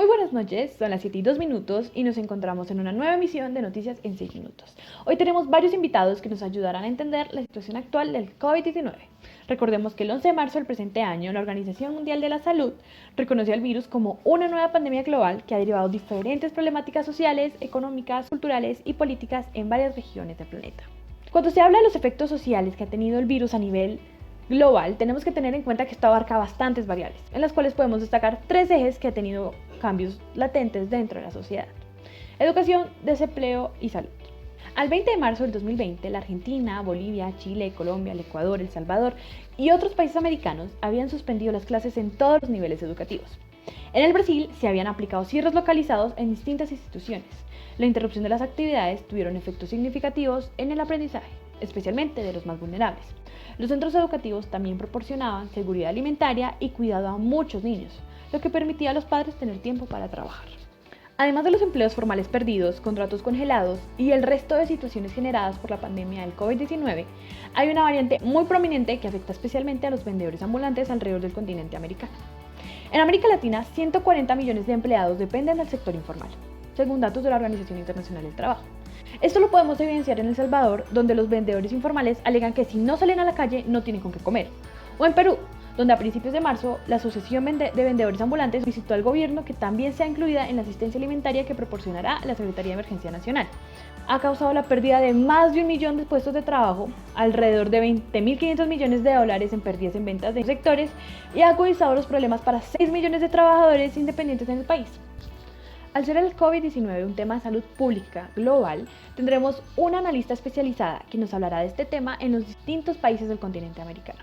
Muy buenas noches, son las 7:02 y nos encontramos en una nueva emisión de Noticias en 6 minutos. Hoy tenemos varios invitados que nos ayudarán a entender la situación actual del COVID-19. Recordemos que el 11 de marzo del presente año, la Organización Mundial de la Salud reconoció al virus como una nueva pandemia global que ha derivado diferentes problemáticas sociales, económicas, culturales y políticas en varias regiones del planeta. Cuando se habla de los efectos sociales que ha tenido el virus a nivel global, tenemos que tener en cuenta que esto abarca bastantes variables, en las cuales podemos destacar tres ejes que ha tenido cambios latentes dentro de la sociedad: educación, desempleo y salud. Al 20 de marzo del 2020, la Argentina, Bolivia, Chile, Colombia, el Ecuador, El Salvador y otros países americanos habían suspendido las clases en todos los niveles educativos. En el Brasil se habían aplicado cierres localizados en distintas instituciones. La interrupción de las actividades tuvieron efectos significativos en el aprendizaje, especialmente de los más vulnerables. Los centros educativos también proporcionaban seguridad alimentaria y cuidado a muchos niños, lo que permitía a los padres tener tiempo para trabajar. Además de los empleos formales perdidos, contratos congelados y el resto de situaciones generadas por la pandemia del COVID-19, hay una variante muy prominente que afecta especialmente a los vendedores ambulantes alrededor del continente americano. En América Latina, 140 millones de empleados dependen del sector informal, según datos de la Organización Internacional del Trabajo. Esto lo podemos evidenciar en El Salvador, donde los vendedores informales alegan que si no salen a la calle no tienen con qué comer. O en Perú, donde a principios de marzo la Asociación de Vendedores Ambulantes solicitó al gobierno que también sea incluida en la asistencia alimentaria que proporcionará la Secretaría de Emergencia Nacional. Ha causado la pérdida de más de 1 millón de puestos de trabajo, alrededor de $20.500 millones en pérdidas en ventas de sectores, y ha agudizado los problemas para 6 millones de trabajadores independientes en el país. Al ser el COVID-19 un tema de salud pública global, tendremos una analista especializada que nos hablará de este tema en los distintos países del continente americano.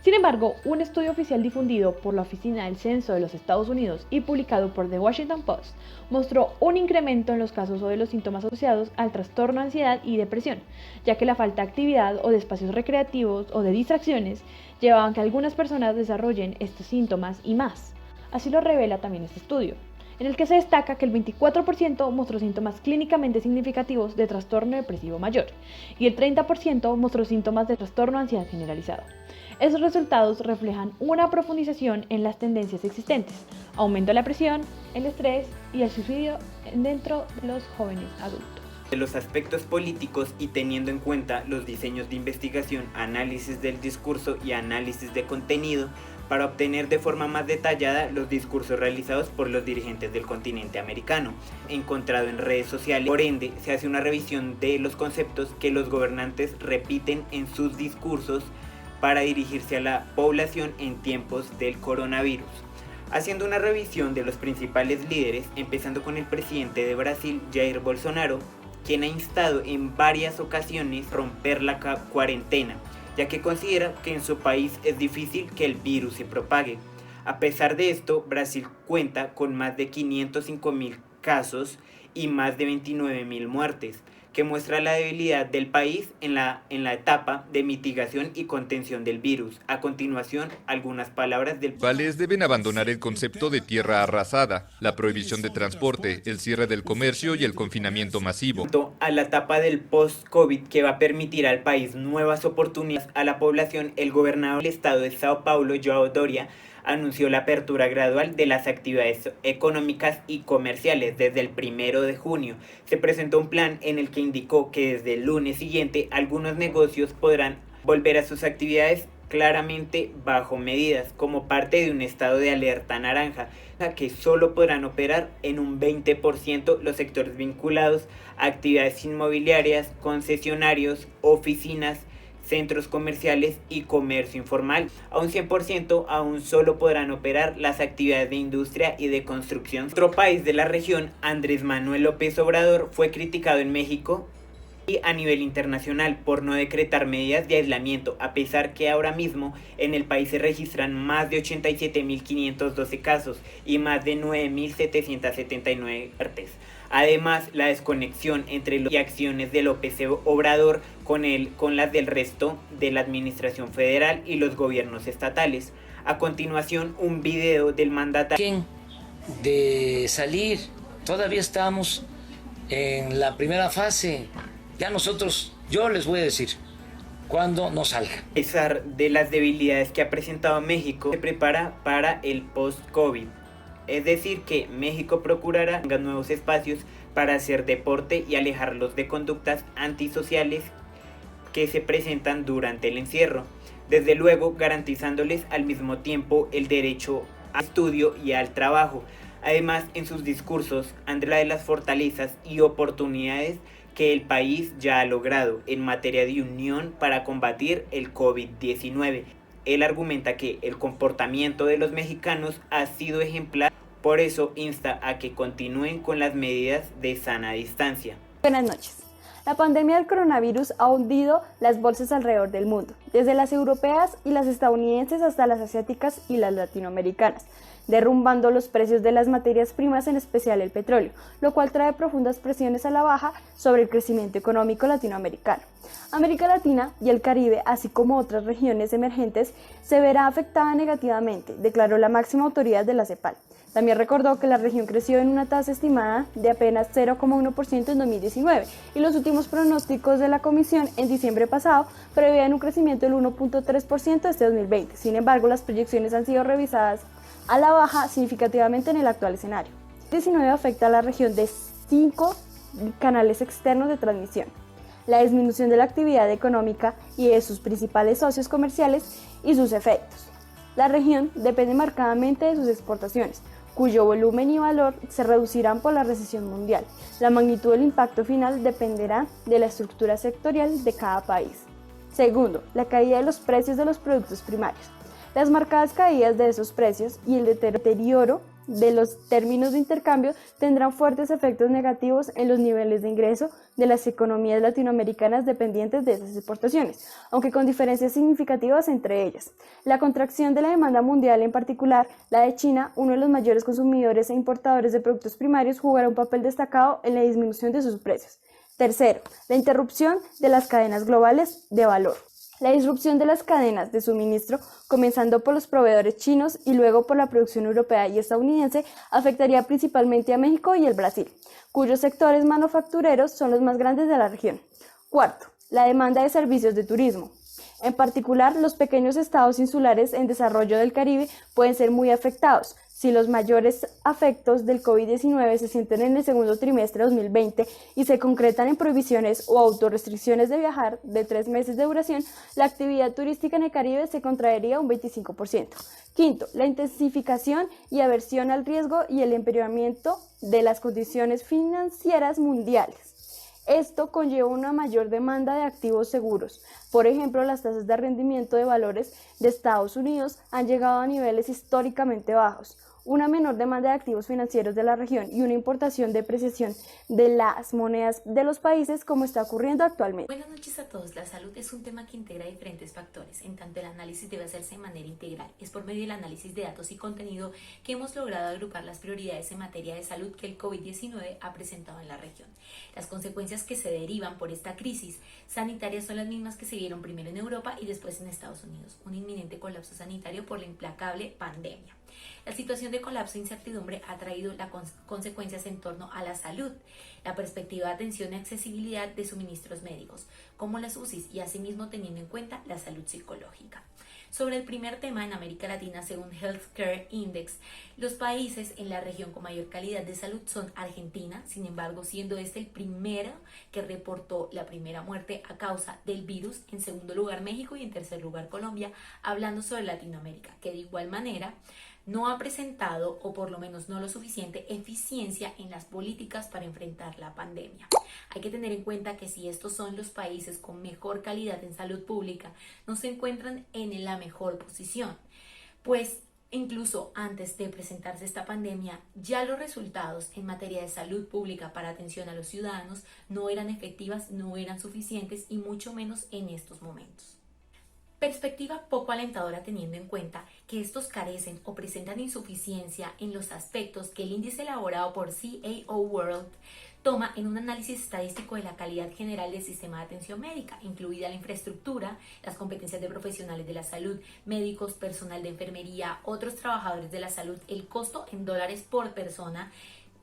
Sin embargo, un estudio oficial difundido por la Oficina del Censo de los Estados Unidos y publicado por The Washington Post mostró un incremento en los casos o de los síntomas asociados al trastorno de ansiedad y depresión, ya que la falta de actividad o de espacios recreativos o de distracciones llevaban a que algunas personas desarrollen estos síntomas y más. Así lo revela también este estudio, en el que se destaca que el 24% mostró síntomas clínicamente significativos de trastorno depresivo mayor y el 30% mostró síntomas de trastorno de ansiedad generalizado. Esos resultados reflejan una profundización en las tendencias existentes: aumento de la presión, el estrés y el suicidio dentro de los jóvenes adultos. De los aspectos políticos y teniendo en cuenta los diseños de investigación, análisis del discurso y análisis de contenido, para obtener de forma más detallada los discursos realizados por los dirigentes del continente americano, encontrado en redes sociales. Por ende, se hace una revisión de los conceptos que los gobernantes repiten en sus discursos para dirigirse a la población en tiempos del coronavirus. Haciendo una revisión de los principales líderes, empezando con el presidente de Brasil, Jair Bolsonaro, quien ha instado en varias ocasiones romper la cuarentena, ya que considera que en su país es difícil que el virus se propague. A pesar de esto, Brasil cuenta con más de 505.000 casos y más de 29.000 muertes, que muestra la debilidad del país en la etapa de mitigación y contención del virus. A continuación, algunas palabras del Principales deben abandonar el concepto de tierra arrasada, la prohibición de transporte, el cierre del comercio y el confinamiento masivo. A la etapa del post-COVID, que va a permitir al país nuevas oportunidades a la población, el gobernador del estado de Sao Paulo, João Doria, anunció la apertura gradual de las actividades económicas y comerciales desde el 1 de junio. Se presentó un plan en el que indicó que desde el lunes siguiente algunos negocios podrán volver a sus actividades, claramente bajo medidas, como parte de un estado de alerta naranja, que solo podrán operar en un 20% los sectores vinculados a actividades inmobiliarias, concesionarios, oficinas, centros comerciales y comercio informal. A un 100% aún solo podrán operar las actividades de industria y de construcción. Otro país de la región, Andrés Manuel López Obrador, fue criticado en México y a nivel internacional por no decretar medidas de aislamiento, a pesar que ahora mismo en el país se registran más de 87.512 casos y más de 9.779 muertes. Además, la desconexión entre las acciones de López Obrador con las del resto de la administración federal y los gobiernos estatales. A continuación, un video del mandatario. De salir, todavía estamos en la primera fase. Ya yo les voy a decir cuándo no salga. A pesar de las debilidades que ha presentado México, se prepara para el post-COVID. Es decir, que México procurará nuevos espacios para hacer deporte y alejarlos de conductas antisociales que se presentan durante el encierro, desde luego garantizándoles al mismo tiempo el derecho al estudio y al trabajo. Además, en sus discursos habla de las fortalezas y oportunidades que el país ya ha logrado en materia de unión para combatir el COVID-19. Él argumenta que el comportamiento de los mexicanos ha sido ejemplar, por eso insta a que continúen con las medidas de sana distancia. Buenas noches. La pandemia del coronavirus ha hundido las bolsas alrededor del mundo, desde las europeas y las estadounidenses hasta las asiáticas y las latinoamericanas, derrumbando los precios de las materias primas, en especial el petróleo, lo cual trae profundas presiones a la baja sobre el crecimiento económico latinoamericano. América Latina y el Caribe, así como otras regiones emergentes, se verá afectada negativamente, declaró la máxima autoridad de la CEPAL. También recordó que la región creció en una tasa estimada de apenas 0,1% en 2019 y los últimos pronósticos de la Comisión en diciembre pasado preveían un crecimiento del 1,3% este 2020. Sin embargo, las proyecciones han sido revisadas a la baja significativamente en el actual escenario. El COVID-19 afecta a la región de 5 canales externos de transmisión: la disminución de la actividad económica y de sus principales socios comerciales y sus efectos. La región depende marcadamente de sus exportaciones, cuyo volumen y valor se reducirán por la recesión mundial. La magnitud del impacto final dependerá de la estructura sectorial de cada país. Segundo, la caída de los precios de los productos primarios. Las marcadas caídas de esos precios y el deterioro de los términos de intercambio tendrán fuertes efectos negativos en los niveles de ingreso de las economías latinoamericanas dependientes de esas exportaciones, aunque con diferencias significativas entre ellas. La contracción de la demanda mundial, en particular la de China, uno de los mayores consumidores e importadores de productos primarios, jugará un papel destacado en la disminución de sus precios. Tercero, la interrupción de las cadenas globales de valor. La disrupción de las cadenas de suministro, comenzando por los proveedores chinos y luego por la producción europea y estadounidense, afectaría principalmente a México y el Brasil, cuyos sectores manufactureros son los más grandes de la región. Cuarto, la demanda de servicios de turismo. En particular, los pequeños estados insulares en desarrollo del Caribe pueden ser muy afectados. Si los mayores efectos del COVID-19 se sienten en el segundo trimestre de 2020 y se concretan en prohibiciones o autorrestricciones de viajar de 3 meses de duración, la actividad turística en el Caribe se contraería un 25%. Quinto, la intensificación y aversión al riesgo y el empeoramiento de las condiciones financieras mundiales. Esto conlleva una mayor demanda de activos seguros. Por ejemplo, las tasas de rendimiento de valores de Estados Unidos han llegado a niveles históricamente bajos. Una menor demanda de activos financieros de la región y una importación de depreciación de las monedas de los países, como está ocurriendo actualmente. Buenas noches a todos. La salud es un tema que integra diferentes factores, en tanto el análisis debe hacerse de manera integral. Es por medio del análisis de datos y contenido que hemos logrado agrupar las prioridades en materia de salud que el COVID-19 ha presentado en la región. Las consecuencias que se derivan por esta crisis sanitaria son las mismas que se vieron primero en Europa y después en Estados Unidos: un inminente colapso sanitario por la implacable pandemia. La situación de colapso e incertidumbre ha traído las consecuencias en torno a la salud, la perspectiva de atención y accesibilidad de suministros médicos, como las UCIs, y asimismo teniendo en cuenta la salud psicológica. Sobre el primer tema, en América Latina, según Healthcare Index, los países en la región con mayor calidad de salud son Argentina, sin embargo, siendo este el primero que reportó la primera muerte a causa del virus, en segundo lugar México y en tercer lugar Colombia, hablando sobre Latinoamérica, que de igual manera no ha presentado, o por lo menos no lo suficiente, eficiencia en las políticas para enfrentar la pandemia. Hay que tener en cuenta que si estos son los países con mejor calidad en salud pública, no se encuentran en la mejor posición, pues incluso antes de presentarse esta pandemia, ya los resultados en materia de salud pública para atención a los ciudadanos no eran efectivas, no eran suficientes y mucho menos en estos momentos. Perspectiva poco alentadora teniendo en cuenta que estos carecen o presentan insuficiencia en los aspectos que el índice elaborado por CAO World toma en un análisis estadístico de la calidad general del sistema de atención médica, incluida la infraestructura, las competencias de profesionales de la salud, médicos, personal de enfermería, otros trabajadores de la salud, el costo en dólares por persona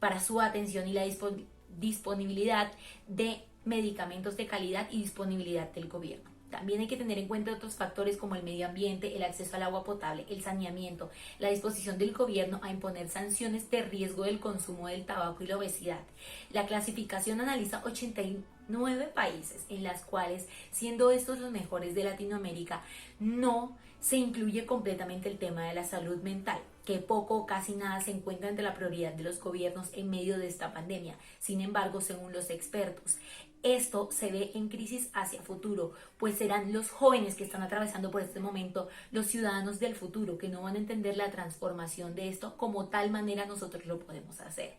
para su atención y la disponibilidad de medicamentos de calidad y disponibilidad del gobierno. También hay que tener en cuenta otros factores como el medio ambiente, el acceso al agua potable, el saneamiento, la disposición del gobierno a imponer sanciones de riesgo del consumo del tabaco y la obesidad. La clasificación analiza 89 países, en las cuales, siendo estos los mejores de Latinoamérica, no se incluye completamente el tema de la salud mental, que poco o casi nada se encuentra entre la prioridad de los gobiernos en medio de esta pandemia. Sin embargo, según los expertos, esto se ve en crisis hacia futuro, pues serán los jóvenes que están atravesando por este momento los ciudadanos del futuro, que no van a entender la transformación de esto como tal manera nosotros lo podemos hacer.